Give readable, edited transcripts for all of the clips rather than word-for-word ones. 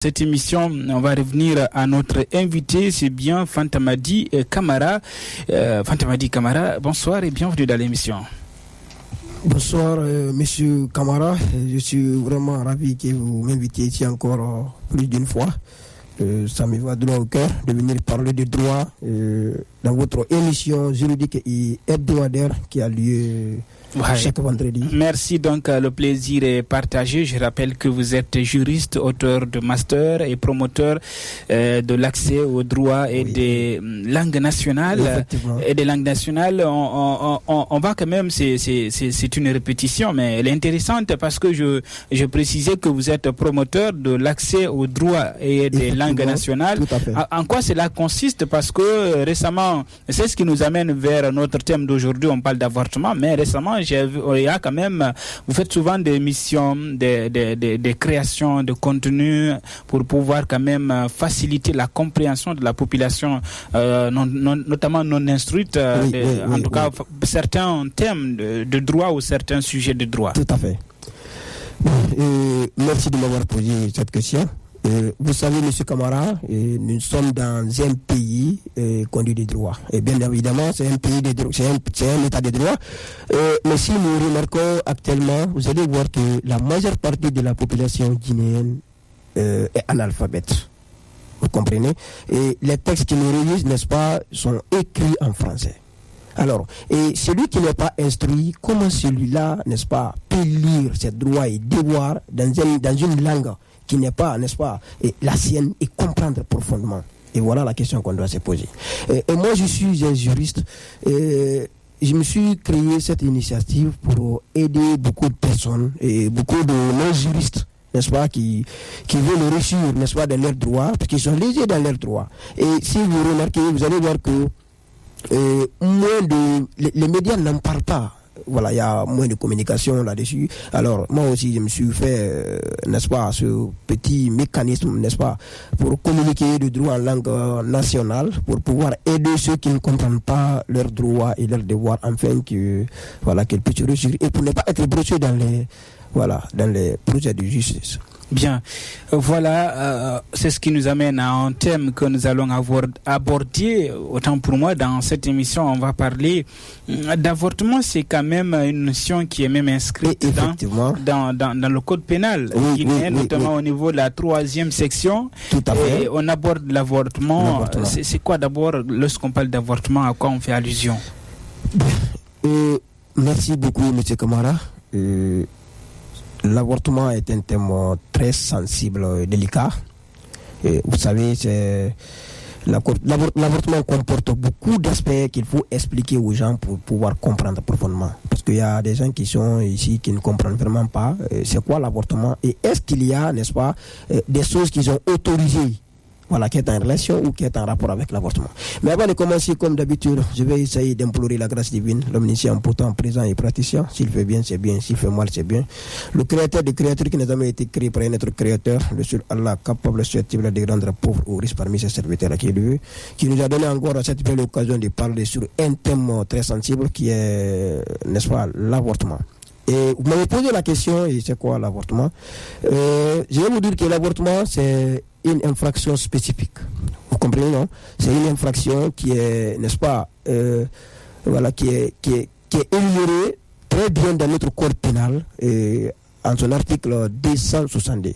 Cette émission, on va revenir à notre invité, c'est bien Fantamadi Camara. Fantamadi Camara, bonsoir et bienvenue dans l'émission. Bonsoir, monsieur Camara. Je suis vraiment ravi que vous m'invitiez ici encore plus d'une fois. Ça me va droit au cœur de venir parler des droits dans votre émission juridique et hebdomadaire qui a lieu chaque vendredi. Merci, donc le plaisir est partagé. Je rappelle que vous êtes juriste, auteur de master et promoteur de l'accès aux droits et des langues nationales. Et des langues nationales, on va quand même, c'est une répétition, mais elle est intéressante parce que je précisais que vous êtes promoteur de l'accès aux droits et des langues nationales. En quoi cela consiste? Parce que récemment, c'est ce qui nous amène vers notre thème d'aujourd'hui, on parle d'avortement, mais récemment, il y a quand même, vous faites souvent des missions, des créations de contenu pour pouvoir quand même faciliter la compréhension de la population, notamment non instruite, en tout cas certains thèmes de droit ou certains sujets de droit. Tout à fait. Merci de m'avoir posé cette question. Vous savez, M. Camara, nous sommes dans un pays qu'on dit des droits. Et bien évidemment, c'est un pays des droits, c'est un état de droit. Mais si nous remarquons actuellement, vous allez voir que la majeure partie de la population guinéenne est analphabète. Vous comprenez? Et les textes qui nous régissent, n'est-ce pas, sont écrits en français. Alors, et celui qui n'est pas instruit, comment celui-là, n'est-ce pas, peut lire ses droits et devoirs dans une langue qui n'est pas, n'est-ce pas, la sienne, et comprendre profondément. Et voilà la question qu'on doit se poser. Et moi, je suis un juriste. Je me suis créé cette initiative pour aider beaucoup de personnes et beaucoup de non-juristes, n'est-ce pas, qui veulent réussir, n'est-ce pas, dans leurs droits, parce qu'ils sont lésés dans leurs droits. Et si vous remarquez, vous allez voir que les médias n'en parlent pas. Voilà, il y a moins de communication là-dessus. Alors, moi aussi, je me suis fait, n'est-ce pas, ce petit mécanisme, n'est-ce pas, pour communiquer le droit en langue nationale, pour pouvoir aider ceux qui ne comprennent pas leurs droits et leurs devoirs, afin que, voilà, qu'ils puissent réussir et pour ne pas être brochés dans les projets de justice. Bien, voilà, c'est ce qui nous amène à un thème que nous allons aborder. Autant pour moi, dans cette émission, on va parler d'avortement. C'est quand même une notion qui est même inscrite dans le code pénal, notamment au niveau de la 3e section. Tout à fait. Et on aborde l'avortement. C'est quoi d'abord, lorsqu'on parle d'avortement, à quoi on fait allusion? Merci beaucoup, M. Camara. L'avortement est un thème très sensible, délicat. Et vous savez, l'avortement comporte beaucoup d'aspects qu'il faut expliquer aux gens pour pouvoir comprendre profondément. Parce qu'il y a des gens qui sont ici qui ne comprennent vraiment pas c'est quoi l'avortement et est-ce qu'il y a, n'est-ce pas, des choses qui sont autorisées, voilà, qui est en relation ou qui est en rapport avec l'avortement. Mais avant de commencer, comme d'habitude, je vais essayer d'implorer la grâce divine, l'omniscient, potent, présent et praticien. S'il fait bien, c'est bien. S'il fait mal, c'est bien. Le créateur des créatures qui n'a jamais été créé par un être créateur, le seul Allah capable, susceptible de rendre pauvre ou riche parmi ses serviteurs à qui il veut, qui nous a donné encore cette belle occasion de parler sur un thème très sensible qui est, n'est-ce pas, l'avortement. Et vous m'avez posé la question, et c'est quoi l'avortement? Je vais vous dire que l'avortement, c'est une infraction spécifique. Vous comprenez, non? C'est une infraction qui est, n'est-ce pas, voilà, qui est énumérée très bien dans notre code pénal en son article 262.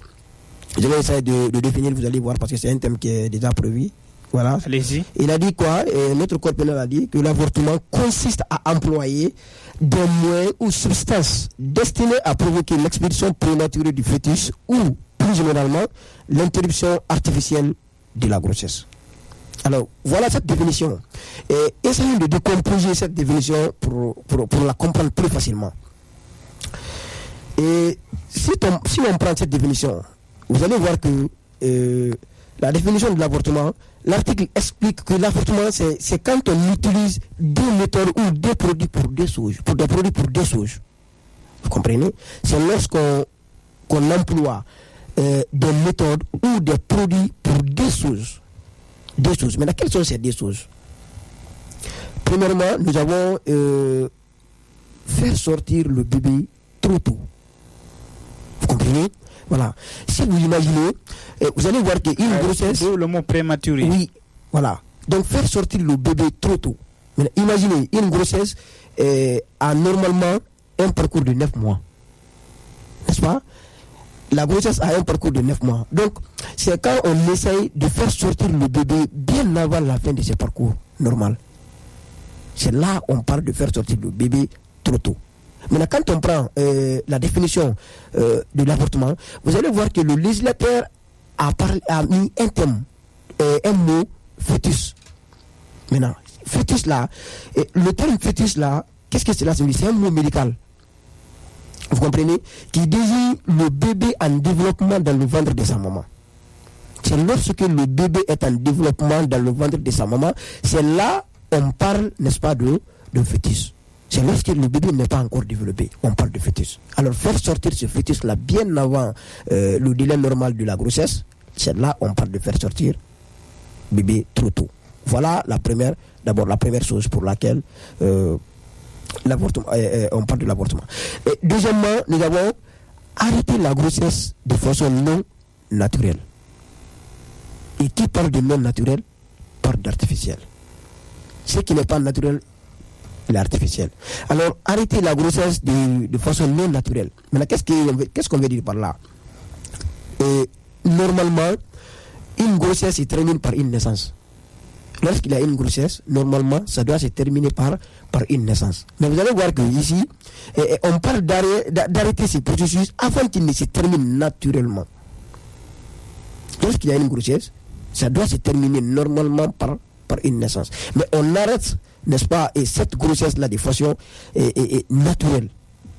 Je vais essayer de définir, vous allez voir, parce que c'est un thème qui est déjà prévu. Voilà. Allez-y. Il a dit quoi? Notre code pénal a dit que l'avortement consiste à employer des moyens ou substances destinées à provoquer l'expulsion prématurée du fœtus ou, plus généralement, l'interruption artificielle de la grossesse. Alors, voilà cette définition. Et essayons de décomposer cette définition pour la comprendre plus facilement. Et si on prend cette définition, vous allez voir que la définition de l'avortement, l'article explique que l'avortement, c'est quand on utilise des méthodes ou des produits pour des choses. Vous comprenez? C'est lorsqu'on emploie des méthodes ou des produits pour des choses. Maintenant, quelles sont ces des choses? Premièrement, nous avons fait sortir le bébé trop tôt. Vous comprenez? Voilà. Si vous imaginez, vous allez voir qu'une grossesse... Le mot prématuré. Oui, voilà. Donc faire sortir le bébé trop tôt. Mais imaginez, une grossesse a normalement un parcours de 9 mois. N'est-ce pas? La grossesse a un parcours de 9 mois. Donc, c'est quand on essaye de faire sortir le bébé bien avant la fin de ce parcours normal. C'est là qu'on parle de faire sortir le bébé trop tôt. Maintenant, quand on prend la définition de l'avortement, vous allez voir que le législateur a mis un terme, un mot, fœtus. Maintenant, fœtus là, le terme fœtus là, qu'est-ce que cela signifie? C'est un mot médical. Vous comprenez? Qui désigne le bébé en développement dans le ventre de sa maman. C'est lorsque le bébé est en développement dans le ventre de sa maman, c'est là on parle, n'est-ce pas, de fœtus. C'est lorsque le bébé n'est pas encore développé, on parle de fœtus. Alors faire sortir ce fœtus-là bien avant le délai normal de la grossesse, c'est là on parle de faire sortir bébé trop tôt. Voilà d'abord la première chose pour laquelle l'avortement, on parle de l'avortement. Et deuxièmement, nous avons arrêté la grossesse de façon non naturelle. Et qui parle de non naturel parle d'artificiel. Ce qui n'est pas naturel, il est artificiel. Alors, arrêter la grossesse de façon non naturelle. Maintenant, qu'est-ce qu'on veut dire par là? Normalement, une grossesse se termine par une naissance. Lorsqu'il y a une grossesse, normalement, ça doit se terminer par une naissance. Mais vous allez voir qu'ici, on parle d'arrêter ces processus afin qu'ils ne se terminent naturellement. Lorsqu'il y a une grossesse, ça doit se terminer normalement par une naissance. Mais on arrête, n'est-ce pas, et cette grossesse-là de façon naturelle.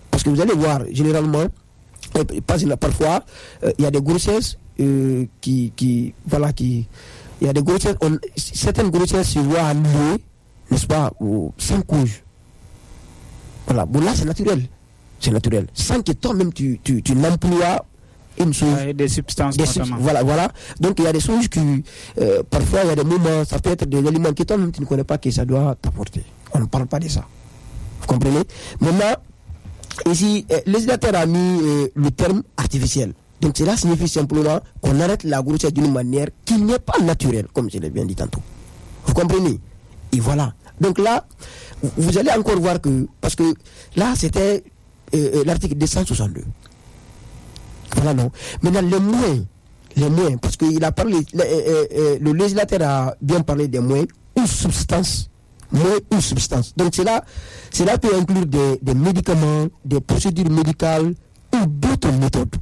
Parce que vous allez voir, généralement, parfois, il y a des grossesses il y a des grossesses, certaines grossesses se voient annuler, n'est-ce pas, sans cause. Voilà, bon là c'est naturel. C'est naturel. Sans que toi-même tu n'emploies une chose. Des substances notamment. Voilà. Donc il y a des choses qui, parfois il y a des moments, ça peut être des aliments que toi-même tu ne connais pas que ça doit t'apporter. On ne parle pas de ça. Vous comprenez? Maintenant, ici, le législateur a mis le terme artificiel. Donc cela signifie simplement qu'on arrête la grossesse d'une manière qui n'est pas naturelle, comme je l'ai bien dit tantôt. Vous comprenez? Et voilà. Donc là, vous allez encore voir que, parce que là c'était l'article 262. Voilà, non. Maintenant, les moyens, parce qu'il a parlé, le législateur a bien parlé des moyens ou substances. Moyens ou substances. Donc cela peut inclure des médicaments, des procédures médicales ou d'autres méthodes.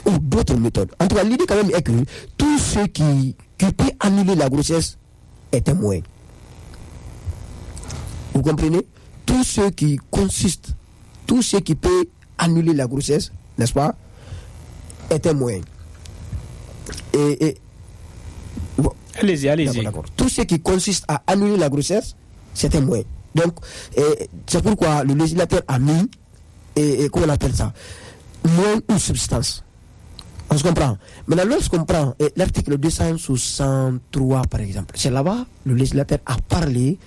En tout cas, l'idée quand même est que tout ce qui peut annuler la grossesse est un moyen. Vous comprenez? Tout ce qui peut annuler la grossesse, n'est-ce pas, est un moyen. Bon. Allez-y. D'accord. Tout ce qui consiste à annuler la grossesse, c'est un moyen. Donc, c'est pourquoi le législateur a mis, comment on appelle ça, moyen ou substance. On se comprend. Maintenant, lorsqu'on prend l'article 263, par exemple, c'est là-bas, le législateur a parlé,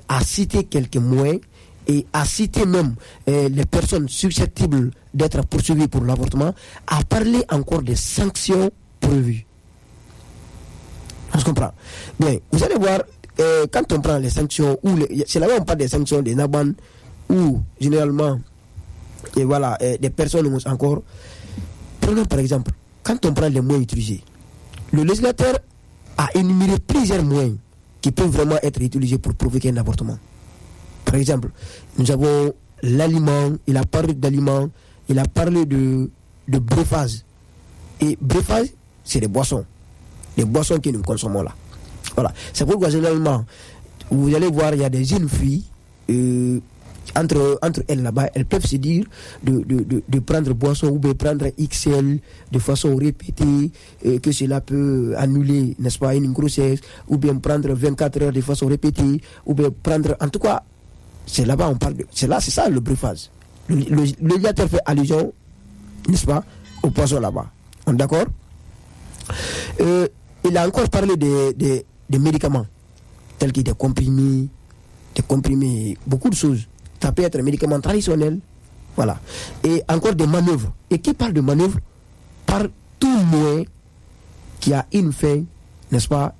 a cité quelques moyens et a cité même les personnes susceptibles d'être poursuivies pour l'avortement, a parlé encore des sanctions prévues. On se comprend. Bien, vous allez voir, quand on prend les sanctions, c'est là-bas on parle des sanctions des NABAN, ou généralement, des personnes encore. Prenons par exemple, quand on prend les moyens utilisés, le législateur a énuméré plusieurs moyens qui peuvent vraiment être utilisés pour provoquer un avortement. Par exemple, nous avons l'aliment, il a parlé d'aliment, il a parlé de breuvage. Et breuvage, c'est des boissons que nous consommons là. Voilà. C'est pourquoi généralement, vous allez voir, il y a des jeunes filles, entre elles là-bas, elles peuvent se dire de prendre boisson ou bien prendre XL de façon répétée, que cela peut annuler, n'est-ce pas, une grossesse, ou bien prendre 24 heures de façon répétée, ou bien prendre, en tout cas, c'est là-bas on parle c'est ça le breuvage. Le législateur fait allusion, n'est-ce pas, au poison là-bas. On est d'accord? Il a encore parlé des médicaments, tels que des comprimés, beaucoup de choses. Ça peut être un médicament traditionnel, Voilà. Et encore des manœuvres. Et qui parle de manœuvres? Par tout moyen qui a une fin, n'est-ce pas,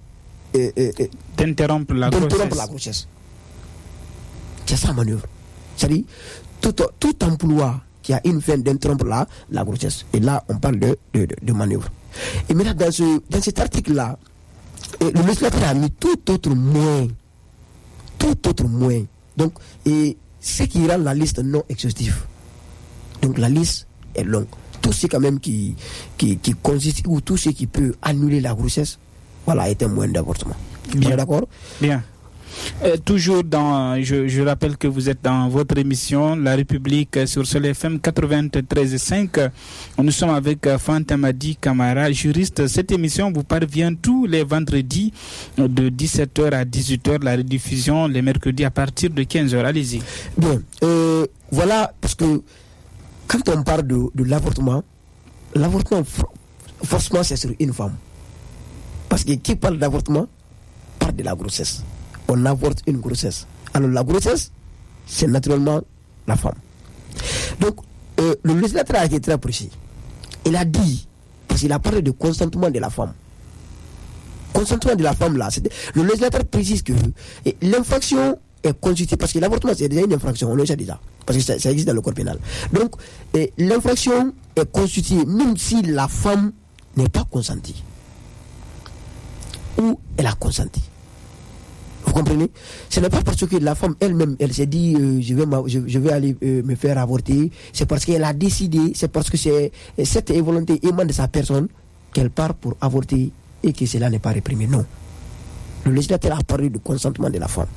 d'interrompre la grossesse. C'est ça, manœuvre. C'est-à-dire, tout emploi qui a une fin d'interrompre la grossesse. Et là, on parle de manœuvre. Et maintenant, dans cet article-là, le législateur a mis tout autre moyen. Donc, et ce qui rend la liste non exhaustive. Donc, la liste est longue. Tout ce quand même qui consiste, ou tout ce qui peut annuler la grossesse, voilà, est un moyen d'avortement. Bien, d'accord? Bien. Toujours je rappelle que vous êtes dans votre émission La République sur Sol FM 93.5. Nous sommes avec Fanta Madi Camara, juriste. Cette émission vous parvient tous les vendredis de 17h à 18h. La rediffusion les mercredis à partir de 15h. Allez-y. Bien. Voilà, parce que quand on parle de l'avortement, forcément c'est sur une femme. Parce que qui parle d'avortement parle de la grossesse. On avorte une grossesse. Alors la grossesse, c'est naturellement la femme. Donc, le législateur a été très précis. Il a dit, parce qu'il a parlé de consentement de la femme. Consentement de la femme, là, le législateur précise que l'infraction est constituée, parce que l'avortement, c'est déjà une infraction, on le sait déjà, parce que ça existe dans le code pénal. Donc, l'infraction est constituée, même si la femme n'est pas consentie. Ou elle a consenti. Vous comprenez? Ce n'est pas parce que la femme elle-même, elle s'est dit je vais aller me faire avorter. C'est parce qu'elle a décidé, c'est parce que cette volonté émane de sa personne qu'elle part pour avorter et que cela n'est pas réprimé. Non. Le législateur a parlé du consentement de la femme.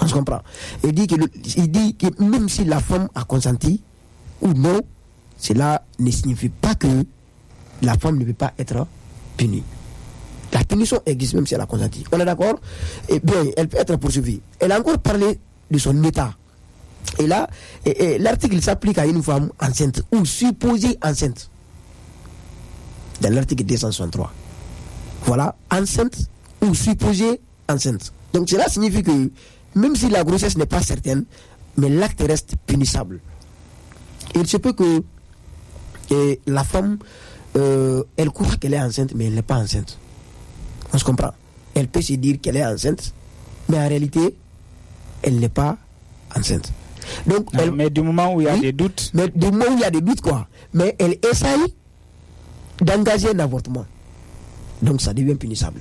On se comprend. Il dit que même si la femme a consenti ou non, cela ne signifie pas que la femme ne peut pas être punie. La punition existe même si elle a consenti. On est d'accord? Eh bien, elle peut être poursuivie. Elle a encore parlé de son état. Et là, l'article s'applique à une femme enceinte ou supposée enceinte. Dans l'article 263. Voilà, enceinte ou supposée enceinte. Donc cela signifie que même si la grossesse n'est pas certaine, mais l'acte reste punissable. Il se peut que la femme, elle croit qu'elle est enceinte, mais elle n'est pas enceinte. On se comprend. Elle peut se dire qu'elle est enceinte, mais en réalité, elle n'est pas enceinte. Donc, mais du moment où il y a des doutes. Mais du moment où il y a des doutes, quoi. Mais elle essaye d'engager un avortement. Donc, ça devient punissable.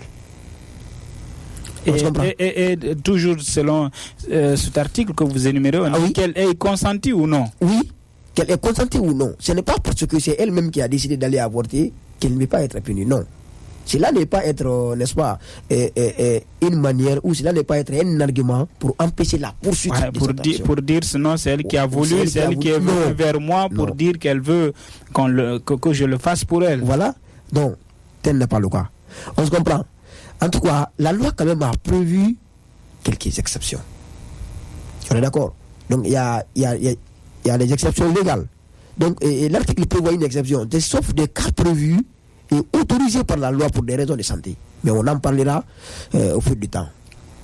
Et toujours selon cet article que vous énumérez, on dit qu'elle est consentie ou non? Oui, qu'elle est consentie ou non. Ce n'est pas parce que c'est elle-même qui a décidé d'aller avorter qu'elle ne peut pas être punie. Non. Cela n'est pas être, n'est-ce pas, une manière, ou cela n'est pas être un argument pour empêcher la poursuite de cette action. Pour dire sinon c'est elle qui a voulu, c'est elle qui est venue vers moi pour dire qu'elle veut que je le fasse pour elle. Voilà. Donc, tel n'est pas le cas. On se comprend. En tout cas, la loi quand même a prévu quelques exceptions. On est d'accord? Donc, il y a des exceptions légales. Donc, l'article prévoit une exception, sauf des cas prévus et autorisé par la loi pour des raisons de santé. Mais on en parlera au fil du temps.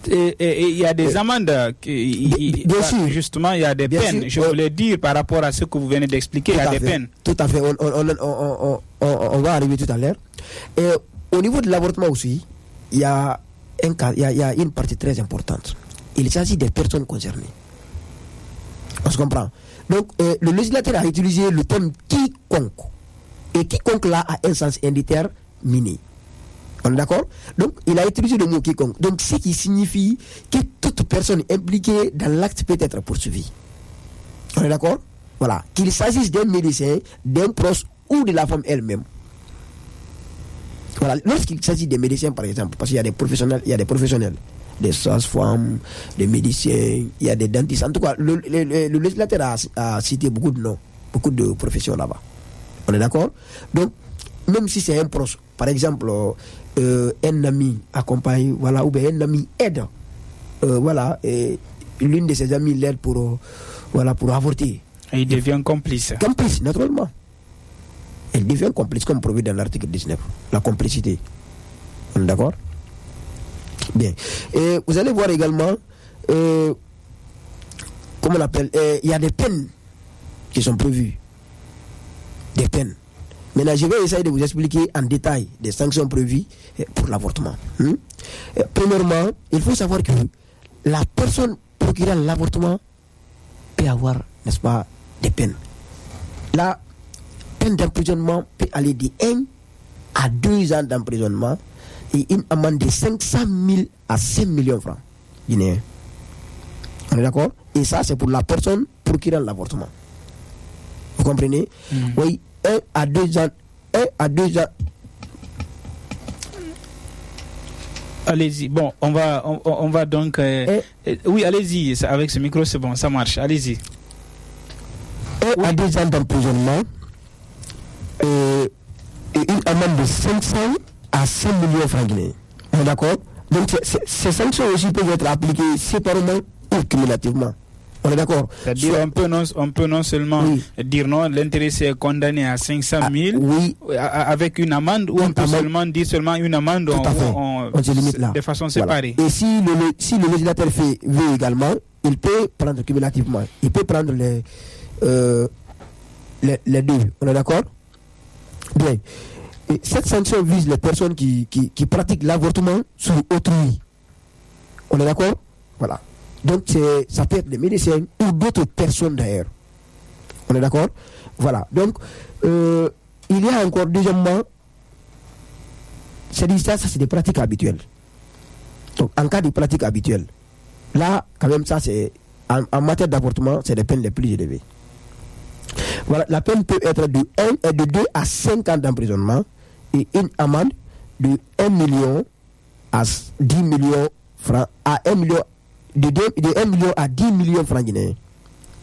Et il y a des amendes, bien sûr. Justement, il y a des peines. Je voulais dire par rapport à ce que vous venez d'expliquer, il y a des peines. Tout à fait, on va arriver tout à l'heure. Et au niveau de l'avortement aussi, il y a une partie très importante. Il s'agit des personnes concernées. On se comprend. Donc, le législateur a utilisé le terme quiconque. Et quiconque là a un sens indéterminé. On est d'accord? Donc, il a utilisé le mot quiconque. Donc, ce qui signifie que toute personne impliquée dans l'acte peut être poursuivie. On est d'accord? Voilà. Qu'il s'agisse d'un médecin, d'un proche ou de la femme elle-même. Voilà. Lorsqu'il s'agit des médecins, par exemple, parce qu'il y a des professionnels, des sages-femmes, des médecins, il y a des dentistes. En tout cas, le législateur a cité beaucoup de noms, beaucoup de professions là-bas. On est d'accord? Donc, même si c'est un proche, par exemple, un ami accompagne, voilà, ou bien un ami aide, voilà, et l'une de ses amis l'aide pour avorter. Et il devient complice. Complice, naturellement. Elle devient complice, comme prévu dans l'article 19. La complicité. On est d'accord? Bien. Et vous allez voir également, comment on appelle, il y a des peines qui sont prévues. Des peines. Maintenant, je vais essayer de vous expliquer en détail des sanctions prévues pour l'avortement. Premièrement, il faut savoir que la personne procurant l'avortement peut avoir, n'est-ce pas, des peines. La peine d'emprisonnement peut aller de 1 à 2 ans d'emprisonnement et une amende de 500 000 à 5 millions de francs guinéens. On est d'accord? Et ça, c'est pour la personne procurant l'avortement. Vous comprenez? Oui, 1 à 2 ans. 1 à 2 ans. Allez-y. Bon, on va donc... oui, allez-y. Avec ce micro, c'est bon, ça marche. Allez-y. 1 à 2 ans d'emprisonnement et une amende de 500 à 5 millions de francs guinéens. On est d'accord? Donc, ces sanctions aussi peuvent être appliquées séparément ou cumulativement. On est d'accord? C'est-à-dire on peut non seulement dire non, l'intéressé est condamné à 500 000 avec une amende, ou on peut seulement dire seulement une amende on se limite là. De façon séparée. Et si le législateur veut également, il peut prendre cumulativement. Il peut prendre les deux. On est d'accord? Bien. Et cette sanction vise les personnes qui pratiquent l'avortement sur autrui. On est d'accord? Voilà. Donc, ça peut être des médecins ou d'autres personnes d'ailleurs. On est d'accord? Voilà. Donc, il y a encore deuxièmement, c'est des pratiques habituelles. Donc, en cas de pratiques habituelles, là, quand même, ça, c'est en matière d'avortement, c'est les peines les plus élevées. Voilà, la peine peut être de 2 à 5 ans d'emprisonnement et une amende de 1 million à 10 millions francs à 1 million. De 1 million à 10 millions de francs guinéens.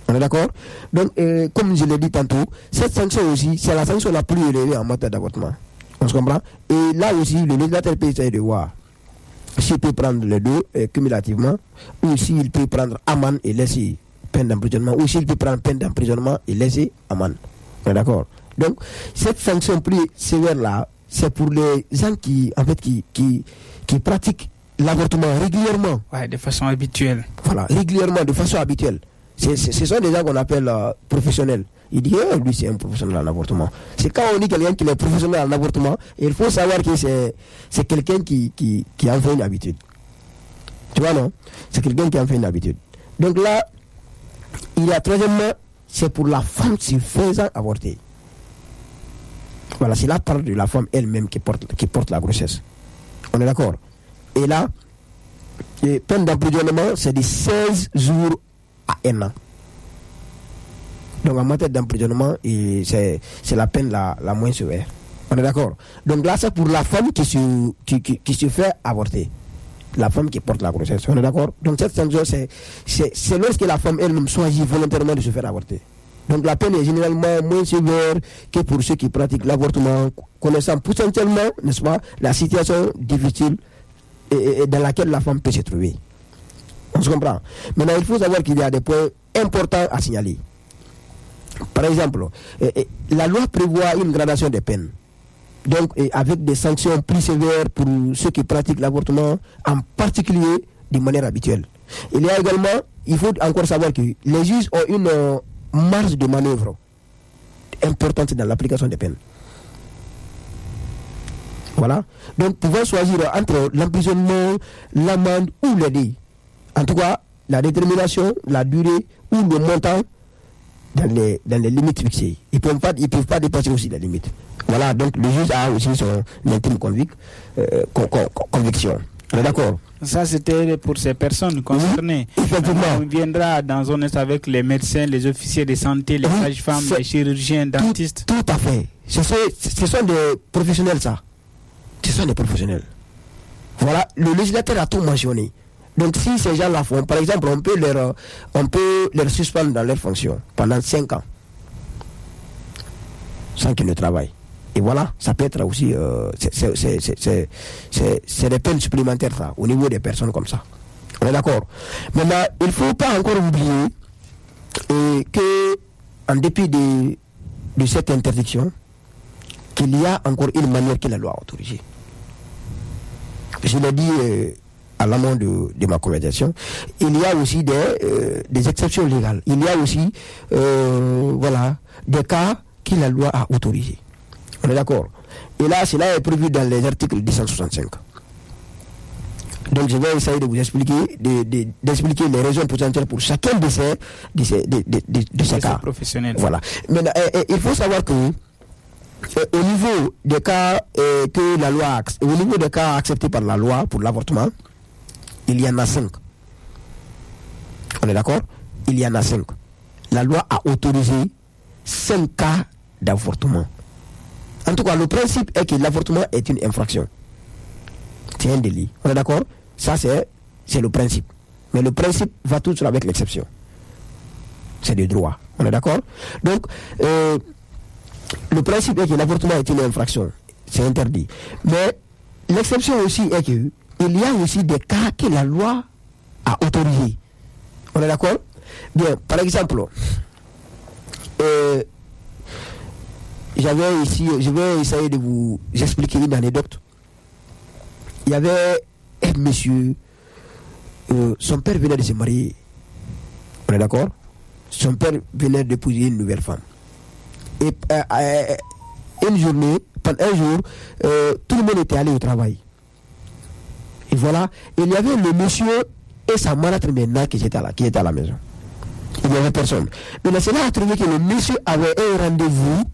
On est d'accord? Donc, comme je l'ai dit tantôt, cette sanction aussi, c'est la sanction la plus élevée en matière d'avortement. On se comprend? Et là aussi, le législateur peut essayer de voir s'il peut prendre les deux cumulativement, ou s'il peut prendre amende et laisser peine d'emprisonnement, ou s'il peut prendre peine d'emprisonnement et laisser amende. On est d'accord? Donc, cette sanction plus sévère là, c'est pour les gens qui pratiquent l'avortement régulièrement. Ouais, de façon habituelle. Voilà, régulièrement, de façon habituelle. Ce sont des gens qu'on appelle professionnels. Il dit, lui, c'est un professionnel en avortement. C'est quand on dit quelqu'un qui est professionnel en avortement, il faut savoir que c'est quelqu'un qui en fait une habitude. Tu vois, non? C'est quelqu'un qui en fait une habitude. Donc là, il y a troisièmement, c'est pour la femme se faisant avorter. Voilà, c'est la part de la femme elle-même qui porte la grossesse. On est d'accord? Et là, les peines d'emprisonnement, c'est de 16 jours à 1 an. Donc en matière d'emprisonnement, c'est la peine la moins sévère. On est d'accord? Donc là, c'est pour la femme qui se fait avorter. La femme qui porte la grossesse. On est d'accord? Donc cette sanction, c'est lorsque la femme elle-même choisit volontairement de se faire avorter. Donc la peine est généralement moins sévère que pour ceux qui pratiquent l'avortement, connaissant potentiellement, n'est-ce pas, la situation difficile et dans laquelle la femme peut se trouver. On se comprend. Maintenant, il faut savoir qu'il y a des points importants à signaler. Par exemple, la loi prévoit une gradation des peines. Donc, avec des sanctions plus sévères pour ceux qui pratiquent l'avortement, en particulier de manière habituelle. Il y a également, il faut encore savoir que les juges ont une marge de manœuvre importante dans l'application des peines. Voilà. Donc, pouvant choisir entre l'emprisonnement, l'amende ou les deux. En tout cas, la détermination, la durée ou le montant dans les limites fixées. Ils ne peuvent pas dépasser aussi les limites. Voilà, donc le juge a aussi son intime conviction. On est d'accord? Ça, c'était pour ces personnes concernées. Oui, effectivement. On viendra dans un instant avec les médecins, les officiers de santé, les sages-femmes, les chirurgiens, dentistes. Tout à fait. Ce sont des professionnels, ça. Ce sont des professionnels. Voilà, le législateur a tout mentionné. Donc si ces gens-là font, par exemple, on peut leur suspendre dans leurs fonctions pendant 5 ans sans qu'ils ne travaillent. Et voilà, ça peut être aussi, c'est des peines supplémentaires ça, au niveau des personnes comme ça. On est d'accord? Maintenant, il ne faut pas encore oublier que, en dépit de cette interdiction, qu'il y a encore une manière que la loi a autorisée. Je l'ai dit à l'amont de ma conversation, il y a aussi des exceptions légales. Il y a aussi des cas que la loi a autorisés. On est d'accord? Et là, cela est prévu dans les articles 265. Donc je vais essayer de vous expliquer, d'expliquer les raisons potentielles pour chacun de ces cas professionnels. Voilà. Maintenant, il faut savoir que au niveau des cas que la loi, au niveau des cas acceptés par la loi pour l'avortement, il y en a 5. On est d'accord? Il y en a 5. La loi a autorisé 5 cas d'avortement. En tout cas, le principe est que l'avortement est une infraction. C'est un délit. On est d'accord? Ça, c'est le principe. Mais le principe va toujours avec l'exception. C'est du droit. On est d'accord? Donc, le principe est que l'avortement est une infraction. C'est interdit. Mais l'exception aussi est qu'il y a aussi des cas que la loi a autorisés. On est d'accord? Bien, par exemple, je vais essayer de vous expliquer une anecdote. Il y avait un monsieur, son père venait de se marier. On est d'accord? Son père venait d'épouser une nouvelle femme. Et un jour, tout le monde était allé au travail. Et voilà, il y avait le monsieur et sa marâtre maintenant qui était à la maison. Il n'y avait personne. Mais c'est là a trouvé que le monsieur avait un rendez-vous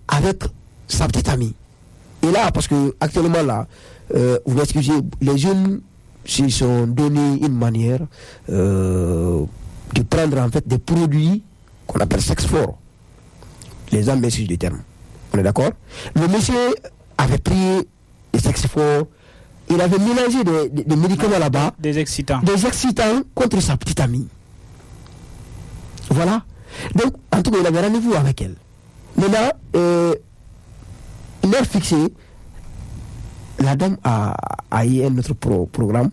avec sa petite amie. Et là, parce que actuellement là, vous m'excusez, les jeunes se sont donné une manière de prendre en fait des produits qu'on appelle sexe fort. Les hommes m'excusent du terme. On est d'accord? Le monsieur avait pris des sexe forts. Il avait mélangé des médicaments là-bas. Des excitants. Des excitants contre sa petite amie. Voilà. Donc, en tout cas, il avait rendez-vous avec elle. Maintenant, l'heure fixée, la dame a eu un autre programme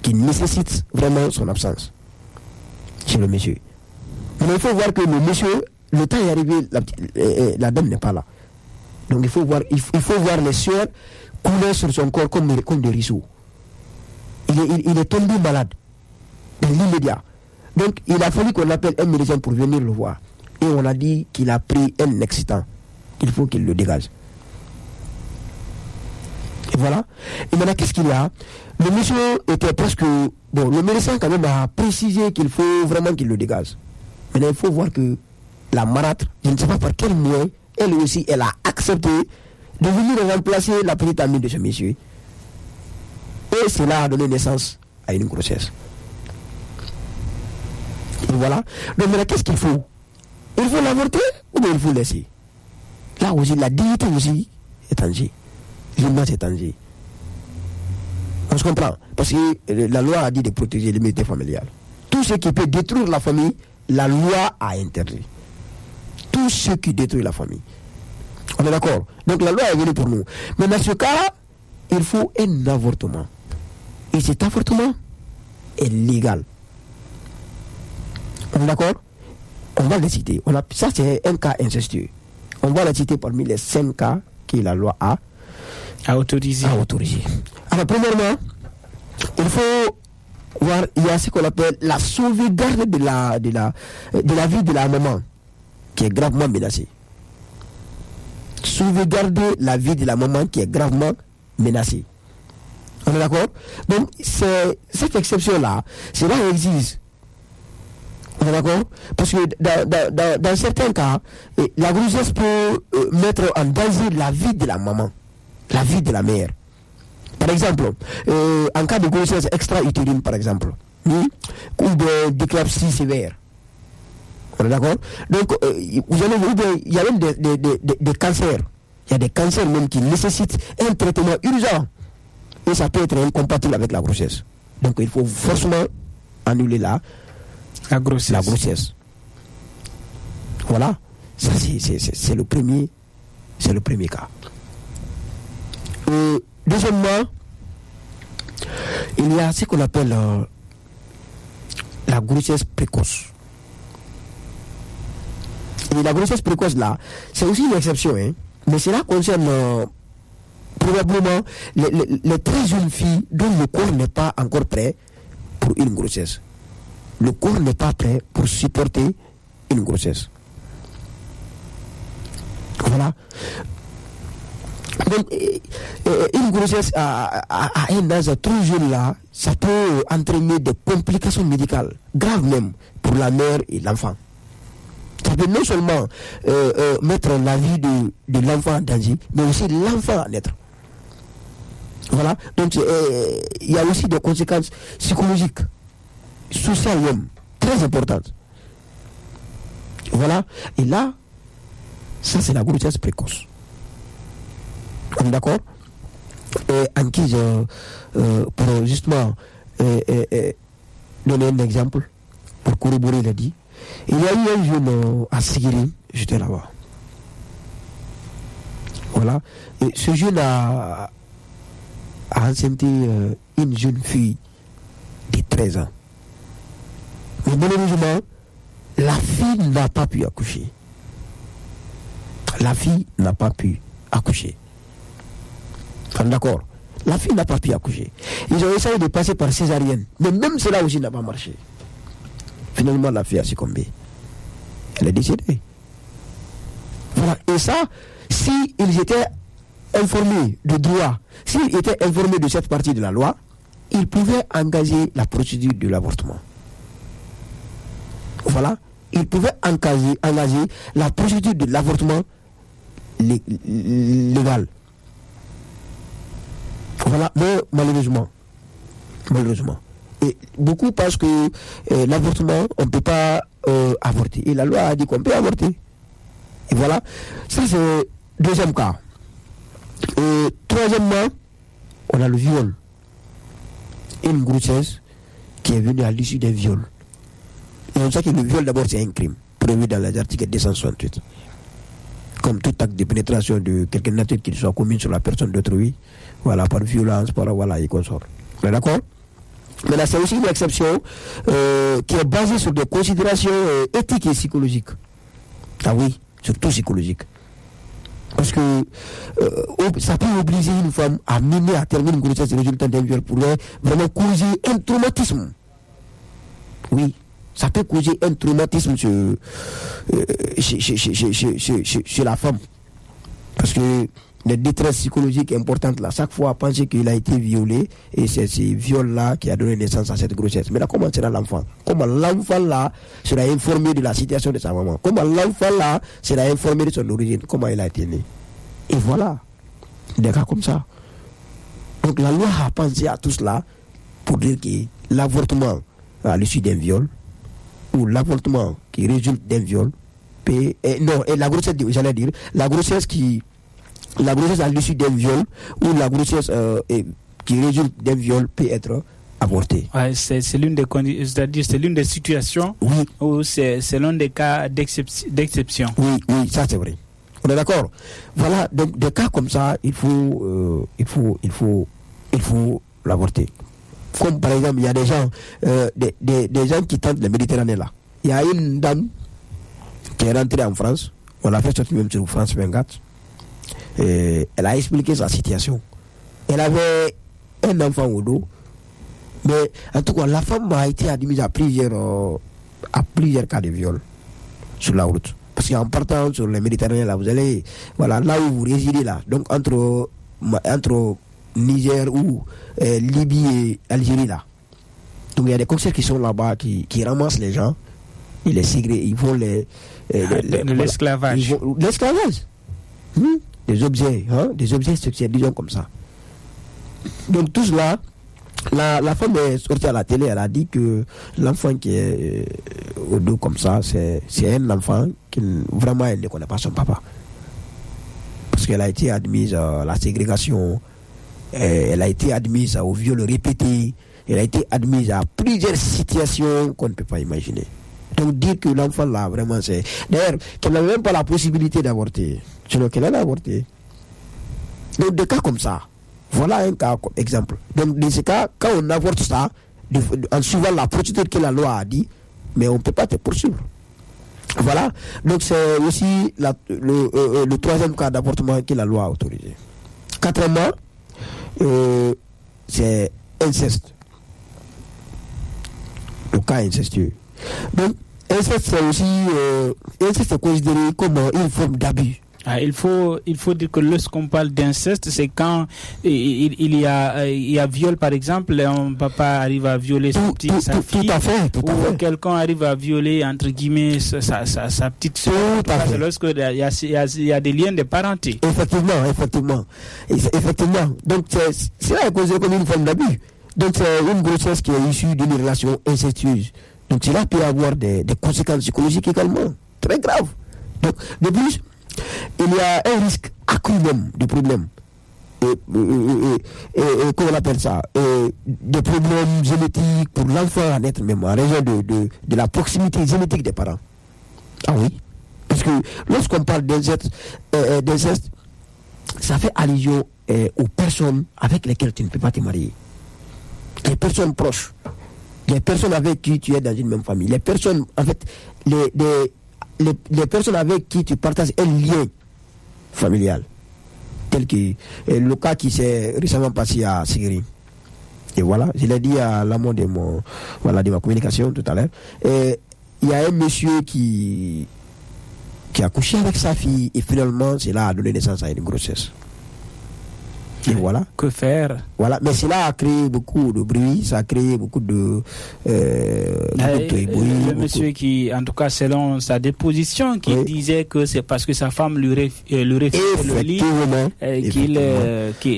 qui nécessite vraiment son absence chez le monsieur. Mais il faut voir que le monsieur, le temps est arrivé, la dame n'est pas là. Donc il faut voir les sueurs couler sur son corps comme des ruisseaux. Il est tombé malade dans l'immédiat. Donc il a fallu qu'on appelle un médecin pour venir le voir. Et on a dit qu'il a pris un excitant. Il faut qu'il le dégage. Et voilà. Et maintenant, qu'est-ce qu'il y a? Le monsieur était presque... Bon, le médecin quand même a précisé qu'il faut vraiment qu'il le dégage. Maintenant, il faut voir que la marâtre, je ne sais pas par quel moyen, elle aussi, elle a accepté de venir remplacer la petite amie de ce monsieur. Et cela a donné naissance à une grossesse. Et voilà. Donc maintenant, qu'est-ce qu'il faut? Il faut l'avorter ou bien il faut laisser? Là aussi, la dignité aussi est en jeu. L'image est en jeu. On se comprend. Parce que la loi a dit de protéger l'unité familiale. Tout ce qui peut détruire la famille, la loi a interdit. Tout ce qui détruit la famille. On est d'accord? Donc la loi est venue pour nous. Mais dans ce cas, il faut un avortement. Et cet avortement est légal. On est d'accord? On va les citer. Ça, c'est un cas incestueux. On va les citer parmi les 5 cas que la loi a autorisé. Alors, premièrement, il faut voir, il y a ce qu'on appelle la sauvegarde de la vie de la maman qui est gravement menacée. Sauvegarder la vie de la maman qui est gravement menacée. On est d'accord? Donc, cette exception-là, cela existe. On est d'accord? Parce que dans certains cas, la grossesse peut mettre en danger la vie de la maman, la vie de la mère. Par exemple, en cas de grossesse extra-utérine, par exemple, ou d'éclampsie sévère. On est d'accord? Donc, vous allez voir, il y a même des cancers. Il y a des cancers même qui nécessitent un traitement urgent. Et ça peut être incompatible avec la grossesse. Donc, il faut forcément annuler la grossesse. Voilà. Ça, c'est le premier cas. Deuxièmement, il y a ce qu'on appelle la grossesse précoce. Et la grossesse précoce, là, c'est aussi une exception, hein, mais cela concerne probablement les très jeunes filles dont le corps n'est pas encore prêt pour une grossesse. Le corps n'est pas prêt pour supporter une grossesse. Voilà. Donc, une grossesse à un âge trop jeune là, ça peut entraîner des complications médicales, graves même, pour la mère et l'enfant. Ça peut non seulement mettre la vie de l'enfant en danger, mais aussi l'enfant à naître. Voilà. Donc, il y a aussi des conséquences psychologiques, sociales même, très importantes. Voilà. Et là, ça c'est la grossesse précoce. On est d'accord? En qui pour justement donner un exemple, pour corroborer le dit, il y a eu un jeune à Sigiri, j'étais là-bas. Voilà. Et ce jeune a enceinté une jeune fille de 13 ans. Mais malheureusement, la fille n'a pas pu accoucher. La fille n'a pas pu accoucher. D'accord. La fille n'a pas pu accoucher. Ils ont essayé de passer par césarienne. Mais même cela aussi n'a pas marché. Finalement, la fille a succombé. Elle est décédée. Voilà. Et ça, s'ils étaient informés du droit, s'ils étaient informés de cette partie de la loi, ils pouvaient engager la procédure de l'avortement. Voilà. Ils pouvaient engager la procédure de l'avortement légal. Voilà, mais malheureusement. Et beaucoup pensent que l'avortement, on ne peut pas avorter. Et la loi a dit qu'on peut avorter. Et voilà, ça c'est le deuxième cas. Et troisièmement, on a le viol. Une grossesse qui est venue à l'issue d'un viol. Et on sait que le viol d'abord c'est un crime, prévu dans les articles 268. Comme tout acte de pénétration de quelque nature qu'il soit commis sur la personne d'autrui, voilà, par violence, par voilà, et consort. D'accord? Mais là, c'est aussi une exception qui est basée sur des considérations éthiques et psychologiques. Ah oui, surtout psychologiques. Parce que ça peut obliger une femme à mener à terminer une grossesse résultant d'un viol pour vraiment causer un traumatisme. Oui, ça peut causer un traumatisme chez la femme. Parce que les détresses psychologiques importantes là, chaque fois à penser qu'il a été violé, et c'est ce viol-là qui a donné naissance à cette grossesse. Mais là, comment sera l'enfant? Comment l'enfant là sera informé de la situation de sa maman? Comment l'enfant là sera informé de son origine? Comment il a été né? Et voilà, des cas comme ça. Donc la loi a pensé à tout cela pour dire que l'avortement à l'issue d'un viol, ou l'avortement qui résulte d'un viol, et la grossesse, j'allais dire, la grossesse à l'issue d'un viol, ou la grossesse qui résulte d'un viol peut être avortée. Ouais, c'est l'une des conditions, c'est-à-dire c'est l'une des situations, oui, où c'est l'un des cas d'exception. Oui, ça c'est vrai. On est d'accord. Voilà, donc des cas comme ça, il faut l'avorter. Comme par exemple, il y a des gens, des gens qui tentent la Méditerranée là. Il y a une dame qui est rentrée en France. On l'a fait sortir même sur France 24. Et elle a expliqué sa situation. Elle avait un enfant au dos. Mais en tout cas, la femme a été admise à plusieurs cas de viol sur la route. Parce qu'en partant sur le Méditerranée, là, vous allez, voilà, là où vous résidez là, donc entre Niger ou Libye et Algérie là. Donc il y a des commissaires qui sont là-bas, qui ramassent les gens, ils les ségrègent, ils font l'esclavage. L'esclavage. Des objets sexuels, disons comme ça. Donc tout cela, la femme est sortie à la télé, elle a dit que l'enfant qui est au dos comme ça, c'est un enfant qui vraiment elle ne connaît pas son papa. Parce qu'elle a été admise à la ségrégation, elle a été admise au viol répété, elle a été admise à plusieurs situations qu'on ne peut pas imaginer. Donc dire que l'enfant là, vraiment c'est... D'ailleurs, qu'elle n'avait même pas la possibilité d'avorter. Sinon qu'elle a avorté. Donc des cas comme ça. Voilà un cas comme exemple. Donc dans ce cas, quand on avorte ça, en suivant la procédure que la loi a dit, mais on ne peut pas te poursuivre. Voilà. Donc c'est aussi le troisième cas d'avortement que la loi a autorisé. Quatrièmement, c'est inceste. Le cas incestueux. Donc, inceste, c'est aussi inceste est considéré comme une forme d'abus. Il faut dire que lorsqu'on parle d'inceste, c'est quand il y a viol, par exemple, un papa arrive à violer sa fille, tout à fait. Quelqu'un arrive à violer, entre guillemets, sa petite soeur. C'est lorsqu'il y a des liens de parenté. Effectivement. Donc, c'est là considéré comme une forme d'abus. Donc, c'est une grossesse qui est issue d'une relation incestueuse. Donc, cela peut avoir des conséquences psychologiques également, très graves. Donc, de plus, il y a un risque accru même de problèmes. Et comment on appelle ça, des problèmes génétiques pour l'enfant à naître même, en raison de la proximité génétique des parents. Ah oui. Parce que lorsqu'on parle d'inceste, ça fait allusion aux personnes avec lesquelles tu ne peux pas te marier. Les personnes proches, les personnes avec qui tu es dans une même famille, les personnes, en fait, les personnes avec qui tu partages un lien familial, tel que le cas qui s'est récemment passé à Sigiri. Et voilà, je l'ai dit à l'amont de ma communication tout à l'heure. Et il y a un monsieur qui a couché avec sa fille et finalement, cela a donné naissance à une grossesse. Et voilà. Que faire? Voilà, mais cela a créé beaucoup de bruit, ça a créé beaucoup de le monsieur qui, en tout cas selon sa déposition, qui disait que c'est parce que sa femme lui refusait le lit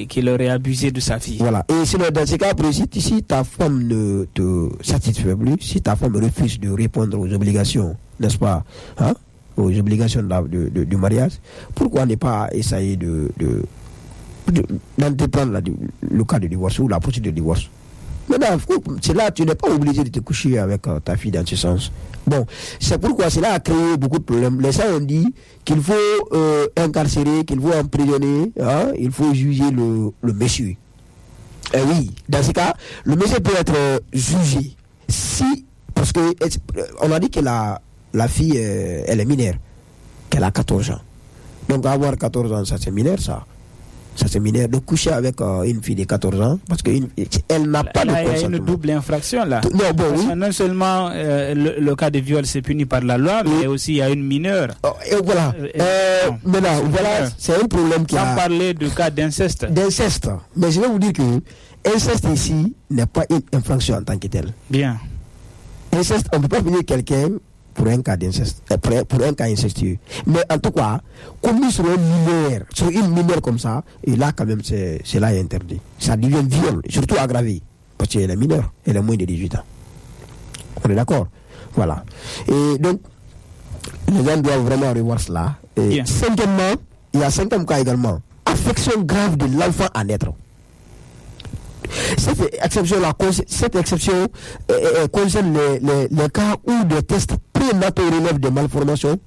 qu'il aurait abusé de sa fille. Voilà, et sinon dans ce cas précis, si ta femme ne te satisfait plus, si ta femme refuse de répondre aux obligations, n'est-ce pas, aux obligations du mariage, pourquoi ne pas essayer d'entreprendre le cas de divorce ou la procédure de divorce. Maintenant, c'est là, tu n'es pas obligé de te coucher avec ta fille dans ce sens. Bon, c'est pourquoi cela a créé beaucoup de problèmes. Les gens ont dit qu'il faut incarcérer, qu'il faut emprisonner, il faut juger le monsieur. Et oui, dans ce cas, le monsieur peut être jugé parce que on a dit que la fille, elle est mineure, qu'elle a 14 ans. Donc avoir 14 ans, ça c'est mineur, ça c'est mineur. De coucher avec une fille de 14 ans, parce qu'elle n'a pas de consentement. Il y a une double infraction là. Non seulement le cas de viol c'est puni par la loi, mais aussi il y a une mineure. Et voilà. Maintenant, voilà, c'est un problème qui Sans parler du cas d'inceste. Mais je vais vous dire que inceste ici n'est pas une infraction en tant que telle. Bien. Inceste, on ne peut pas punir quelqu'un pour un cas d'inceste, pour un cas incestueux. Mais en tout cas, commis sur une mineure comme ça, et là quand même cela est interdit. Ça devient viol, surtout aggravé, parce qu'elle est mineure, elle est moins de 18 ans. On est d'accord? Voilà. Et donc, les gens doivent vraiment revoir cela. Et cinquièmement, il y a un cinquième cas également, affection grave de l'enfant à naître. Cette exception concerne les cas où des tests prénataux relèvent des malformations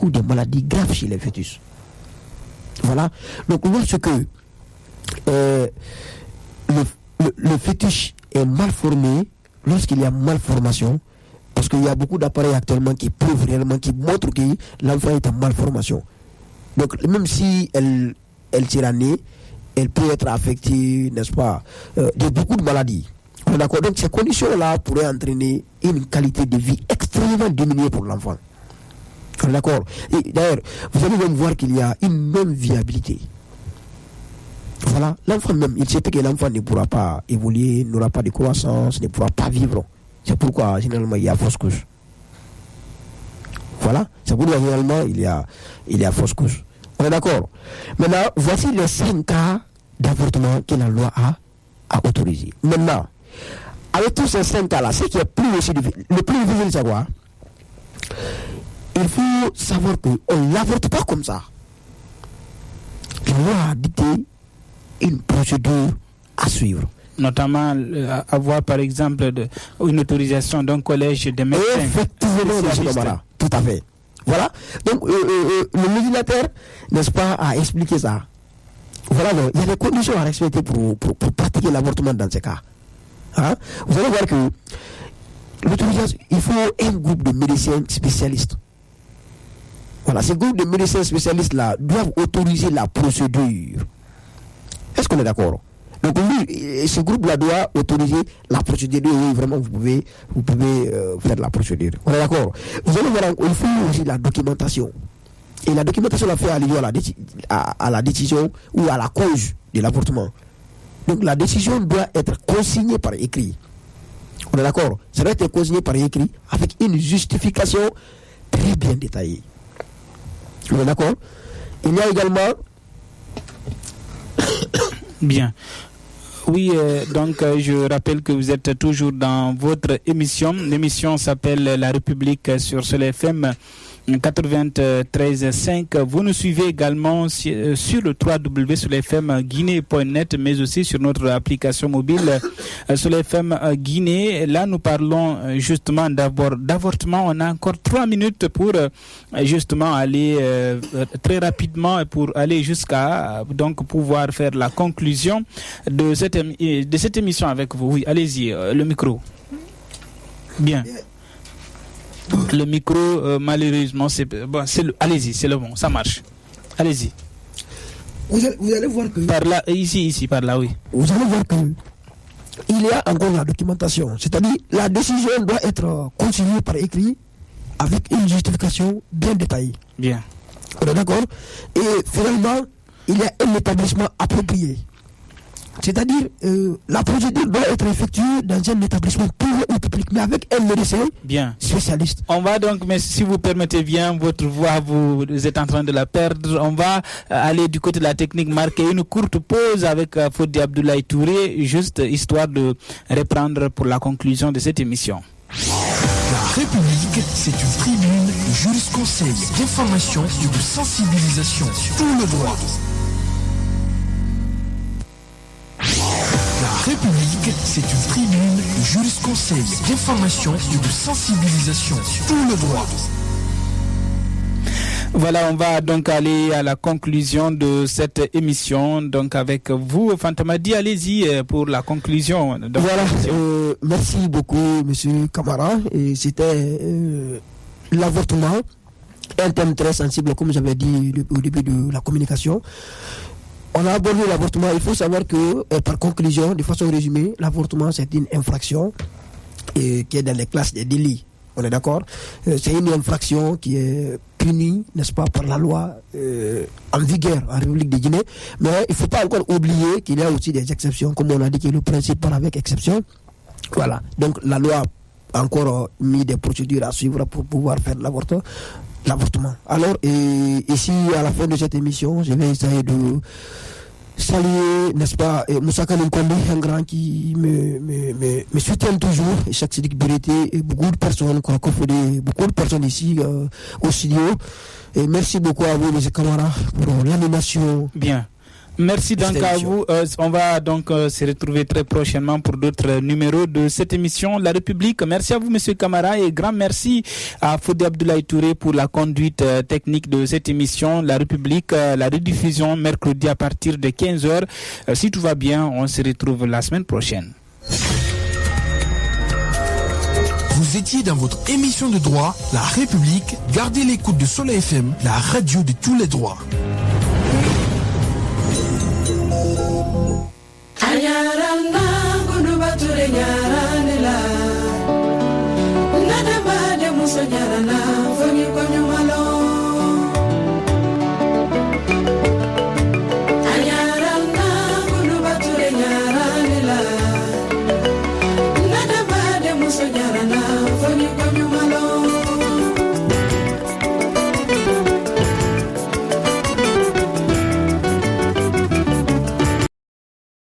ou des maladies graves chez les fœtus. Voilà. Donc, lorsque le fœtus est mal formé, lorsqu'il y a malformation, parce qu'il y a beaucoup d'appareils actuellement qui prouvent réellement, qui montrent que l'enfant est en malformation. Donc, même si elle sera née, elle peut être affectée, n'est-ce pas, de beaucoup de maladies. On est d'accord. Donc ces conditions-là pourraient entraîner une qualité de vie extrêmement diminuée pour l'enfant. On est d'accord. Et d'ailleurs, vous allez même voir qu'il y a une non-viabilité. Voilà, l'enfant même, il sait que l'enfant ne pourra pas évoluer, n'aura pas de croissance, ne pourra pas vivre. C'est pourquoi généralement il y a fausse couche. Voilà, c'est pourquoi généralement il y a fausse couche. On est d'accord. Maintenant, voici les 5 cas d'avortement que la loi a autorisé. Maintenant, avec tous ces 5 cas-là, ce qui est le plus difficile, c'est quoi? Il faut savoir qu'on ne l'avorte pas comme ça. La loi a dicté une procédure à suivre. Notamment avoir par exemple une autorisation d'un collège de médecins. Effectivement, tout à fait. Voilà, donc le législateur, n'est-ce pas, a expliqué ça. Voilà, donc, il y a des conditions à respecter pour pratiquer l'avortement dans ces cas. Vous allez voir que l'autorisation, il faut un groupe de médecins spécialistes. Voilà, ces groupes de médecins spécialistes-là doivent autoriser la procédure. On est d'accord. Donc lui, ce groupe-là doit autoriser la procédure. Oui, vraiment, vous pouvez faire la procédure. On est d'accord. Vous allez voir, il faut aussi la documentation. Et la documentation la fait allusion à la décision ou à la cause de l'avortement. Donc la décision doit être consignée par écrit. On est d'accord. Ça doit être consigné par écrit avec une justification très bien détaillée. On est d'accord. Il y a également... Bien. Oui, donc je rappelle que vous êtes toujours dans votre émission. L'émission s'appelle La République sur Soleil FM 93.5. Vous nous suivez également sur le www.soleilfmguinée.net, mais aussi sur notre application mobile Soleil FM Guinée. Là, nous parlons justement d'avortement. On a encore 3 minutes pour justement aller très rapidement pour aller jusqu'à donc pouvoir faire la conclusion de cette émission avec vous. Oui, allez-y, le micro. Bien. Le micro, malheureusement, allez-y, c'est le bon, ça marche. Allez-y. Vous allez voir que... Par là, ici, par là, oui. Vous allez voir que il y a encore la documentation. C'est-à-dire, la décision doit être consignée par écrit avec une justification bien détaillée. Bien. On est d'accord. Et finalement, il y a un établissement approprié. C'est-à-dire, la procédure doit être effectuée dans un établissement privé ou public, mais avec un médecin spécialiste. On va donc, mais si vous permettez bien, votre voix, vous êtes en train de la perdre. On va aller du côté de la technique, marquer une courte pause avec Fodé Abdoulaye Touré, juste histoire de reprendre pour la conclusion de cette émission. La République, c'est une tribune de jurisconseil, d'information et de sensibilisation sur tout le droit. La République, c'est une tribune de jurisconseil, d'information et de sensibilisation sur tout le droit. Voilà, on va donc aller à la conclusion de cette émission. Donc avec vous, Fantamadi, allez-y pour la conclusion. Voilà, merci beaucoup, Monsieur Camara. Et c'était l'avortement, un thème très sensible, comme j'avais dit au début de la communication. On a abordé l'avortement. Il faut savoir que, par conclusion, de façon résumée, l'avortement, c'est une infraction qui est dans les classes des délits. On est d'accord? C'est une infraction qui est punie, n'est-ce pas, par la loi en vigueur en République de Guinée. Mais il ne faut pas encore oublier qu'il y a aussi des exceptions, comme on a dit que le principe part avec exception. Voilà. Donc la loi a encore mis des procédures à suivre pour pouvoir faire l'avortement. Alors, ici, à la fin de cette émission, je vais essayer de saluer, n'est-ce pas, Moussa Kalinkonde, un grand qui me soutient toujours, et chaque Sidik Birité, et beaucoup de personnes, beaucoup de personnes ici au studio. Et merci beaucoup à vous, mes camarades, pour l'animation. Bien. Merci donc à vous. On va donc se retrouver très prochainement pour d'autres numéros de cette émission La République. Merci à vous, Monsieur Camara, et grand merci à Fodé Abdoulaye Touré pour la conduite technique de cette émission La République. La rediffusion mercredi à partir de 15h. Si tout va bien, on se retrouve la semaine prochaine. Vous étiez dans votre émission de droit La République. Gardez l'écoute de Soleil FM, la radio de tous les droits. Anyarana gunubature nyaranela Nadaba de muso nyarana